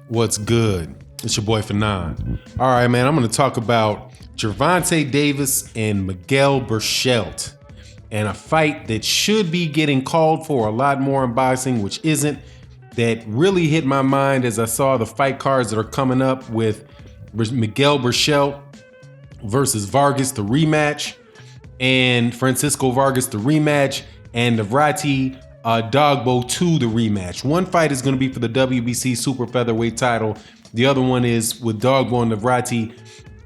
What's good? It's your boy Fanon. All right, man, I'm going to talk about Gervonta Davis and Miguel Berchelt, and a fight that should be getting called for a lot more in boxing, which isn't. That really hit my mind as I saw the fight cards that are coming up with Miguel Berchelt versus Vargas, the rematch, and Francisco Vargas, the rematch, and Navarrete, Dogboe 2, the rematch. One fight is going to be for the WBC super featherweight title. The other one is with Dogboe and Navarrete.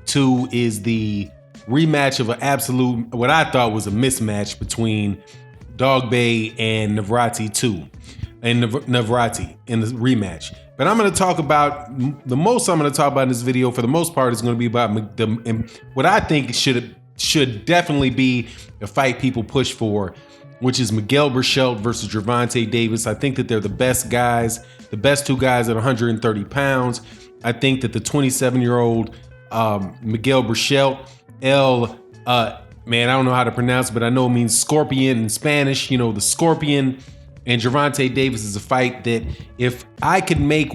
2 is the rematch of an absolute, what I thought was a mismatch between Dogboe and Navarrete 2. And Navarrete in the rematch. But I'm going to talk about, the most I'm going to talk about in this video for the most part is going to be about what I think should definitely be a fight people push for, which is Miguel Berchelt versus Gervonta Davis. I think that they're the best guys, the best two guys at 130 pounds. I think that the 27-year-old Miguel Berchelt, man, I don't know how to pronounce it, but I know it means scorpion in Spanish, you know, the scorpion. And Gervonta Davis is a fight that if I could make,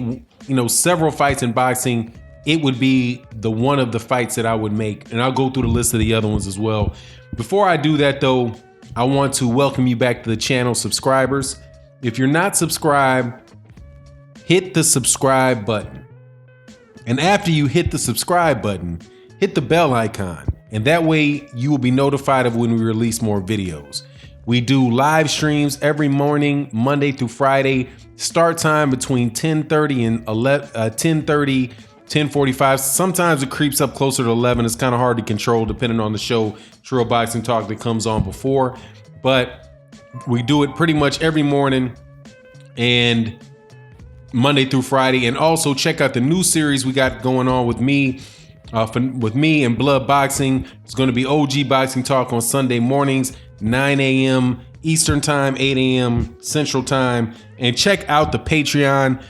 several fights in boxing, it would be the one of the fights that I would make. And I'll go through the list of the other ones as well. Before I do that though, I want to welcome you back to the channel, subscribers. If you're not subscribed, hit the subscribe button. And after you hit the subscribe button, hit the bell icon. And that way you will be notified of when we release more videos. We do live streams every morning, Monday through Friday. Start time between 10:30 and 10:30, 10:45. Sometimes it creeps up closer to 11. It's kind of hard to control depending on the show, True Boxing Talk, that comes on before. But we do it pretty much every morning and Monday through Friday. And also check out the new series we got going on with me. With me and Blood Boxing. It's going to be OG Boxing Talk on Sunday mornings, 9 a.m. Eastern Time, 8 a.m. Central Time. And check out the Patreon.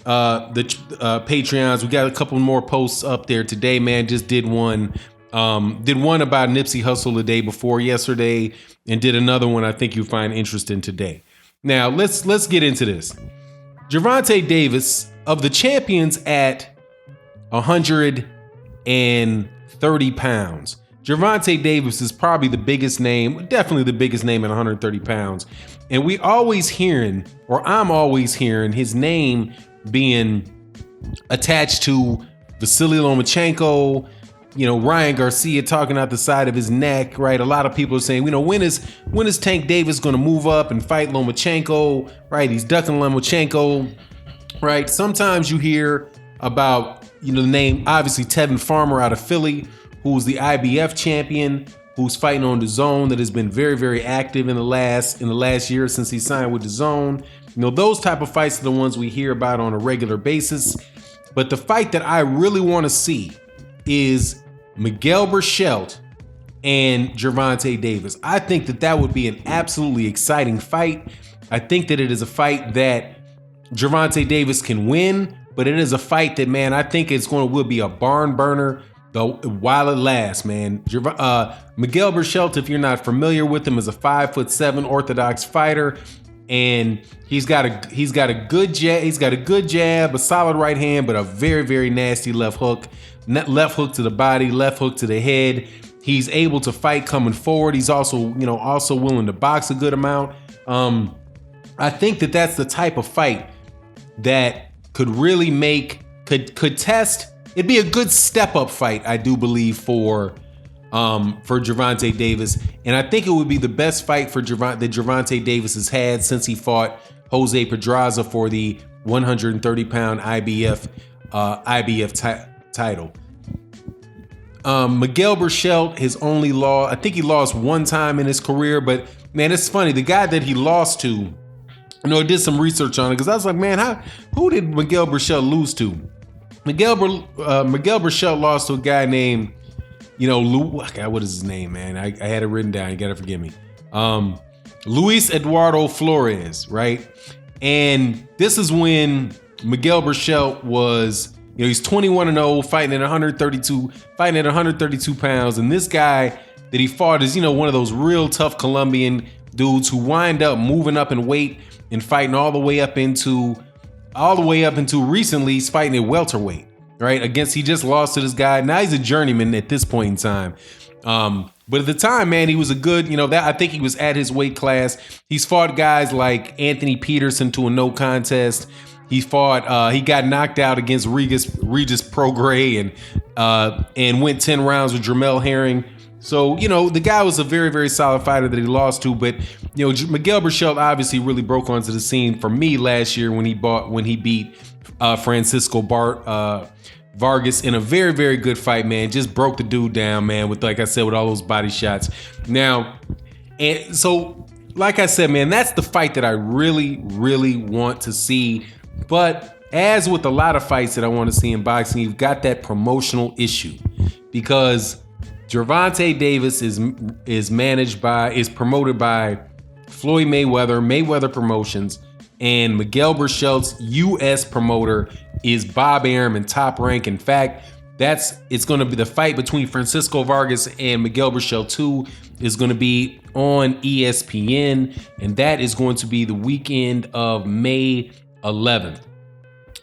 Patreons. We got a couple more posts up there today, man. Just did one. Did one about Nipsey Hussle the day before yesterday, and did another one I think you'll find interesting today. Now let's get into this. Gervonta Davis, of the champions at 130 pounds. Gervonta Davis is probably the biggest name, definitely the biggest name at 130 pounds. And I'm always hearing his name being attached to Vasily Lomachenko, Ryan Garcia talking out the side of his neck, right? A lot of people are saying, when is Tank Davis going to move up and fight Lomachenko, right? He's ducking Lomachenko, right? Sometimes you hear about, the name, obviously, Tevin Farmer out of Philly, who's the IBF champion, who's fighting on DAZN, that has been very, very active in the last year since he signed with DAZN. Those type of fights are the ones we hear about on a regular basis. But the fight that I really want to see is Miguel Berchelt and Gervonta Davis. I think that would be an absolutely exciting fight. I think that it is a fight that Gervonta Davis can win, but it is a fight that, man, I think will be a barn burner while it lasts, man. Miguel Berchelt, if you're not familiar with him, is a 5'7" orthodox fighter, and he's got a good jab, a solid right hand, but a very, very nasty left hook. Left hook to the body, left hook to the head. He's able to fight coming forward. He's also willing to box a good amount. I think that that's the type of fight that could really could test. It'd be a good step up fight, I do believe, for Gervonta Davis. And I think it would be the best fight that Gervonta Davis has had since he fought Jose Pedraza for the 130-pound IBF title. Miguel Berchelt, his only loss, I think he lost one time in his career, but man, it's funny. The guy that he lost to, I did some research on it because I was like, man, who did Miguel Berchelt lose to? Miguel Berchelt lost to a guy named, what is his name, man? I had it written down. You gotta forgive me. Luis Eduardo Flores, right? And this is when Miguel Berchelt was, he's 21-0, fighting at 132 pounds. And this guy that he fought is, one of those real tough Colombian dudes who wind up moving up in weight and fighting all the way up into all the way up until recently, he's fighting at welterweight, right? He just lost to this guy. Now he's a journeyman at this point in time. But at the time, man, he was a good, I think he was at his weight class. He's fought guys like Anthony Peterson to a no contest. He got knocked out against Regis Prograis and went 10 rounds with Dremel Herring. So, the guy was a very, very solid fighter that he lost to. But, Miguel Berchelt obviously really broke onto the scene for me last year when he beat Francisco Vargas in a very, very good fight, man. Just broke the dude down, man, with, like I said, with all those body shots. Now, and so, like I said, man, that's the fight that I really, really want to see. But as with a lot of fights that I want to see in boxing, you've got that promotional issue because Gervonta Davis is promoted by Floyd Mayweather Promotions, and Miguel Berchelt's U.S. promoter is Bob Arum in Top Rank. In fact, it's going to be the fight between Francisco Vargas and Miguel Berchelt 2 is going to be on ESPN, and that is going to be the weekend of May 11th.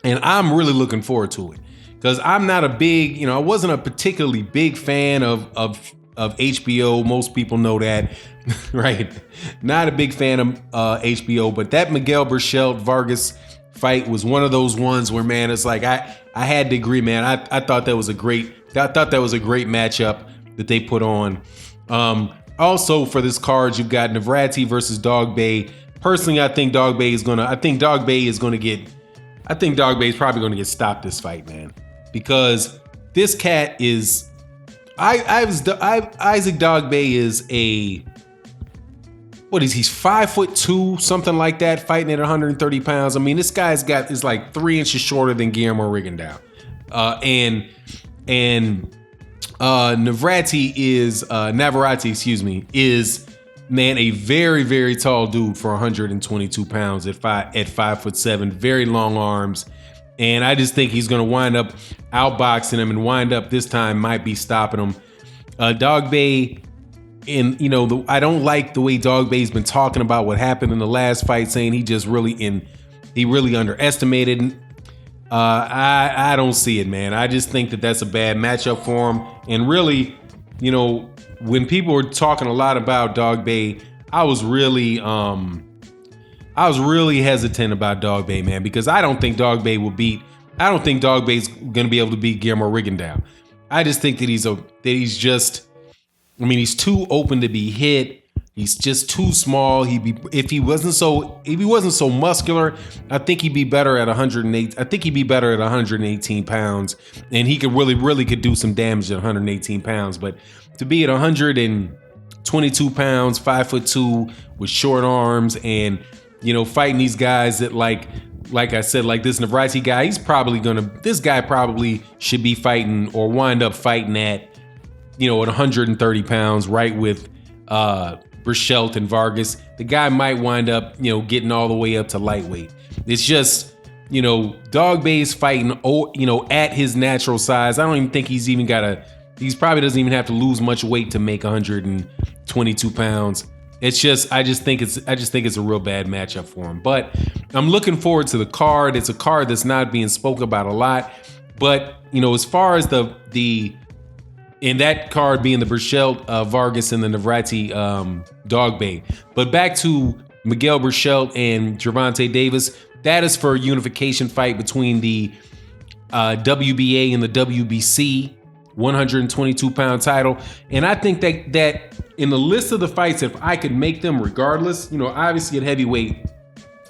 And I'm really looking forward to it because I'm not a big, I wasn't a particularly big fan of HBO. Most people know that, right? Not a big fan of HBO, but that Miguel Berchelt Vargas fight was one of those ones where, man, it's like I had to agree, man. I thought that was a great matchup that they put on. Also for this card, you've got Navarrete versus Dogboe. Personally, I think Dogboe is probably going to get stopped this fight, man, because this cat is. Isaac Dogboe is he's 5'2", something like that, fighting at 130 pounds. I mean, this guy's is like 3 inches shorter than Guillermo Rigondeaux. Navarrete is, man, a very, very tall dude for 122 pounds at 5'7", very long arms. And I just think he's going to wind up outboxing him and wind up this time might be stopping him. Dogboe, I don't like the way Dogboe's been talking about what happened in the last fight, saying he really underestimated. I don't see it, man. I just think that that's a bad matchup for him. And really, when people were talking a lot about Dogboe, I was really hesitant about Dogboe, man, because I don't think Dogboe's going to be able to beat Guillermo Rigondeaux. I just think that he's too open to be hit. He's just too small. If he wasn't so muscular, I think he'd be better at 108. I think he'd be better at 118 pounds, and he could really could do some damage at 118 pounds. But to be at 122 pounds, 5'2", with short arms, and fighting these guys that like I said, like this Navarrete guy, this guy probably should be fighting or wind up fighting at 130 pounds, right, with Berchelt and Vargas. The guy might wind up, getting all the way up to lightweight. It's just, Dogboe's fighting, at his natural size. I don't even think he probably doesn't even have to lose much weight to make 122 pounds. It's just, I just think it's a real bad matchup for him. But I'm looking forward to the card. It's a card that's not being spoke about a lot. But, as far as in that card being the Berchelt, Vargas, and the Navarrete, Dogboe. But back to Miguel Berchelt and Gervonta Davis. That is for a unification fight between the WBA and the WBC 122-pound title. And I think that in the list of the fights, if I could make them regardless, obviously at heavyweight,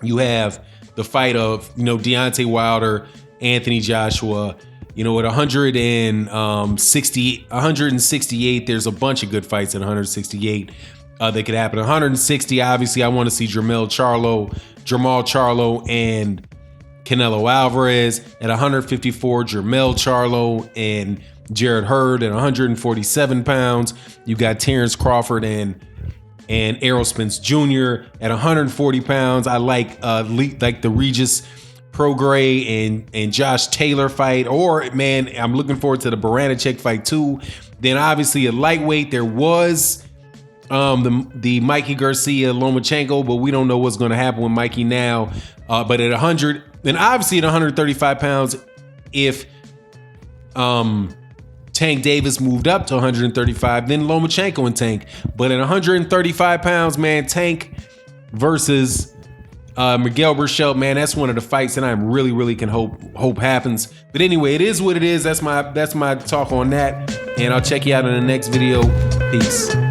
you have the fight of, Deontay Wilder, Anthony Joshua. At 168, there's a bunch of good fights at 168 that could happen. 160, obviously, I want to see Jermall Charlo and Canelo Alvarez. At 154, Jermell Charlo and Jared Hurd. At 147 pounds, you got Terrence Crawford and Errol Spence Jr. At 140 pounds, I like the Regis Prograis and Josh Taylor fight. Or, man, I'm looking forward to the Baranachek fight too. Then obviously at lightweight, there was the Mikey Garcia Lomachenko, but we don't know what's going to happen with Mikey now. But at 100, and obviously at 135 pounds, if Tank Davis moved up to 135, then Lomachenko and Tank. But at 135 pounds, man, Tank versus Miguel Berchelt, man, that's one of the fights that I really can hope happens. But anyway, it is what it is. That's my talk on that, and I'll check you out in the next video. Peace.